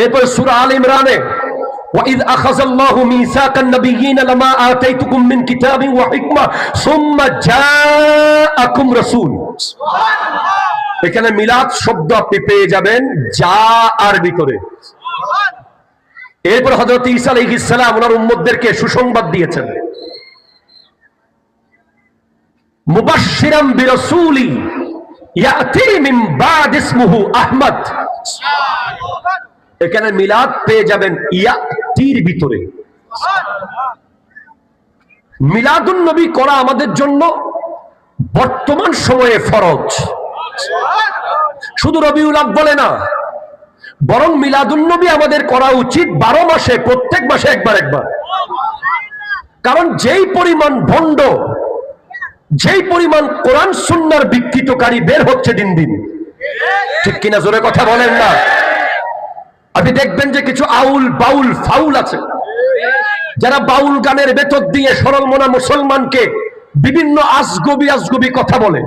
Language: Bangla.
এরপর সূরা আল ইমরানে وَإِذْ أَخَذَ اللَّهُ مِيثَاقَ النَّبِيِّينَ لَمَا آتَيْتُكُم مِّن كِتَابٍ وَحِكْمَةٍ ثُمَّ جَاءَكُمْ رَسُولٌ। এখানে মিলাদ শব্দ আপনি পেয়ে যাবেন যা আর ভিতরে। এরপর হযরত ঈসা আলাইহিস সালাম ওনার উম্মতদেরকে সুসংবাদ দিয়েছেন, মুবাশশিরাম বিরাসূলি ইয়াতি মিন বাদ ইসমুহু আহমদ। এখানে মিলাদ পেয়ে যাবেন ইয়াতির ভিতরে। মিলাদুন নবী করা আমাদের জন্য বর্তমান সময়ে ফরজ, শুধু রবিউল আউয়ালে না, বরং মিলাদুন নবী আমাদের করা উচিত 12 মাসে, প্রত্যেক মাসে একবার একবার। কারণ যেই পরিমাণ ভণ্ড, যেই পরিমাণ কোরআন সুন্নাহর বিকৃতকারী বের হচ্ছে দিন দিন, ঠিক কিনা? জোরে কথা বলেন না। আপনি দেখবেন যে কিছু আউল বাউল ফাউল আছে, যারা বাউল গানের ভেতর দিয়ে সরল মনা মুসলমানকে বিভিন্ন আজগবি আজগবি কথা বলে।